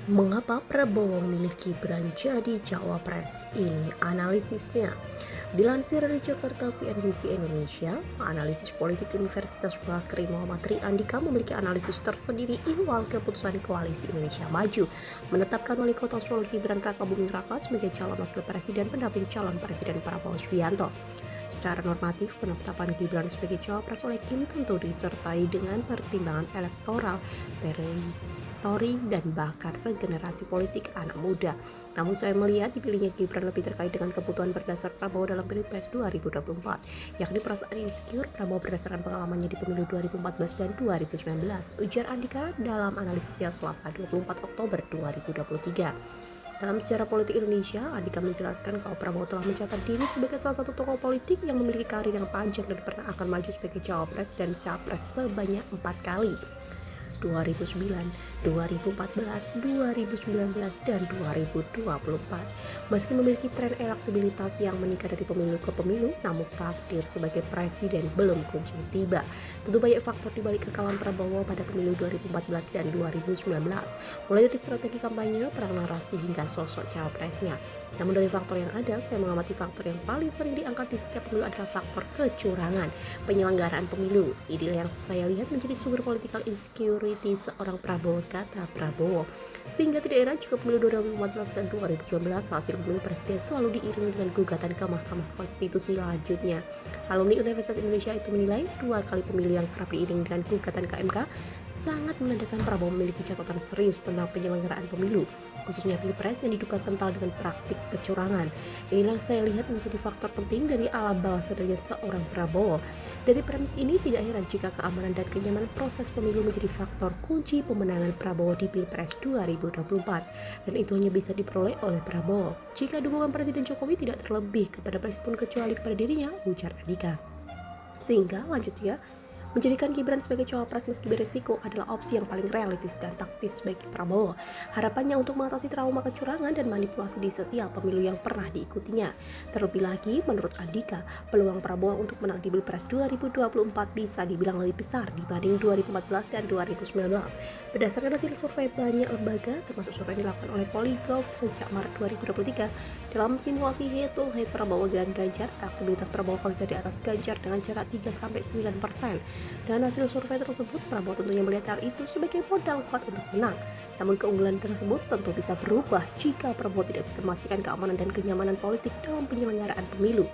Mengapa Prabowo memilih Gibran jadi cawapres? Ini analisisnya. Dilansir dari Jakarta CNBC Indonesia, analisis politik Universitas Bakri Muhammad Tri Andika memiliki analisis tersendiri ihwal keputusan Koalisi Indonesia Maju menetapkan wali kota Solo Gibran Rakabuming Raka sebagai calon wakil presiden pendamping calon presiden Prabowo Subianto. Secara normatif, penetapan Gibran sebagai cawapres oleh Kim tentu disertai dengan pertimbangan elektoral, teritori, dan bahkan regenerasi politik anak muda. Namun saya melihat dipilihnya Gibran lebih terkait dengan kebutuhan berdasar Prabowo dalam Pilpres 2024, yakni perasaan insecure Prabowo berdasarkan pengalamannya di pemilu 2014 dan 2019, ujar Andika dalam analisisnya Selasa 24 Oktober 2023. Dalam sejarah politik Indonesia, Andika menjelaskan kalau Prabowo telah mencatat diri sebagai salah satu tokoh politik yang memiliki karir yang panjang dan pernah akan maju sebagai cawapres dan capres sebanyak 4 kali. 2009, 2014, 2019, dan 2024. Meski memiliki tren elektabilitas yang meningkat dari pemilu ke pemilu, namun takdir sebagai presiden belum kunjung tiba. Tentu banyak faktor di balik kekalahan Prabowo pada pemilu 2014 dan 2019, mulai dari strategi kampanye, perang narasi, hingga sosok cawapresnya. Namun dari faktor yang ada, saya mengamati faktor yang paling sering diangkat di setiap pemilu adalah faktor kecurangan penyelenggaraan pemilu. Inilah yang saya lihat menjadi sumber political insecurity seorang Prabowo, kata Prabowo. Sehingga tidak heran jika pemilu 2014 dan 2019 hasil pemilu presiden selalu diiringi dengan gugatan ke Mahkamah Konstitusi selanjutnya. Alumni Universitas Indonesia itu menilai 2 kali pemilu yang kerap diiringi dengan gugatan ke MK sangat menandakan Prabowo memiliki catatan serius tentang penyelenggaraan pemilu, khususnya pilpres yang diduga kental dengan praktik kecurangan. Inilah yang saya lihat menjadi faktor penting dari alam bawah sadarnya seorang Prabowo. Dari premis ini tidak heran jika keamanan dan kenyamanan proses pemilu menjadi faktor kunci pemenangan Prabowo di Pilpres 2024, dan itu hanya bisa diperoleh oleh Prabowo jika dukungan Presiden Jokowi tidak terlebih kepada meskipun kecuali kepada dirinya, ujar Andika. Sehingga lanjutnya, menjadikan Gibran sebagai cawapres meski beresiko adalah opsi yang paling realistis dan taktis bagi Prabowo. Harapannya untuk mengatasi trauma kecurangan dan manipulasi di setiap pemilu yang pernah diikutinya. Terlebih lagi, menurut Andika, peluang Prabowo untuk menang di Pilpres 2024 bisa dibilang lebih besar dibanding 2014 dan 2019. Berdasarkan hasil survei banyak lembaga, termasuk survei yang dilakukan oleh Polygraph sejak Maret 2023, dalam simulasi head-to-head Prabowo dan Ganjar, elektabilitas Prabowo bisa di atas Ganjar dengan jarak 3-9%. Dan hasil survei tersebut, Prabowo tentunya melihat hal itu sebagai modal kuat untuk menang. Namun keunggulan tersebut tentu bisa berubah jika Prabowo tidak bisa memastikan keamanan dan kenyamanan politik dalam penyelenggaraan pemilu.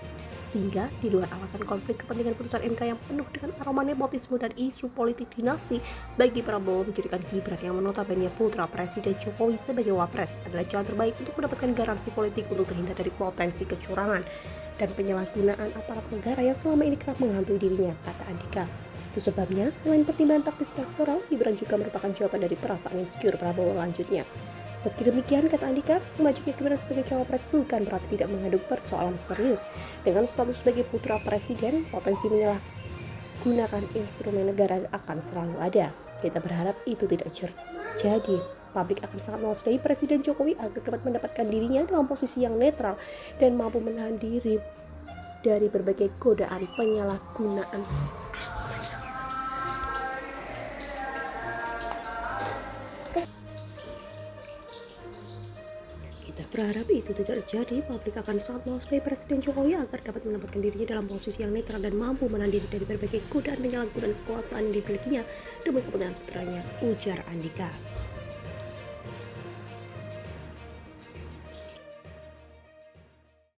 Sehingga di luar alasan konflik kepentingan putusan MK yang penuh dengan aroma nepotisme dan isu politik dinasti, bagi Prabowo menjadikan Gibran yang notabene putra Presiden Jokowi sebagai wapres adalah jalan terbaik untuk mendapatkan garansi politik untuk terhindar dari potensi kecurangan dan penyalahgunaan aparat negara yang selama ini kerap menghantui dirinya, kata Andika. Itu sebabnya, selain pertimbangan taktis elektoral, Gibran juga merupakan jawaban dari perasaan insecure Prabowo lanjutnya. Meski demikian, kata Andika, majunya Gibran sebagai cawapres bukan berarti tidak mengandung persoalan serius. Dengan status sebagai putra presiden, potensi menyalahgunakan instrumen negara akan selalu ada. Kita berharap itu tidak terjadi. Publik akan sangat mewaspadai Presiden Jokowi agar dapat mendapatkan dirinya dalam posisi yang netral dan mampu menahan diri dari berbagai godaan penyalahgunaan. Kita berharap itu tidak terjadi. Publik akan sangat mewaspadai Presiden Jokowi agar dapat menempatkan dirinya dalam posisi yang netral dan mampu menahan diri dari berbagai godaan penyalahgunaan kekuasaan yang dimilikinya demi kepentingan putranya, ujar Andika.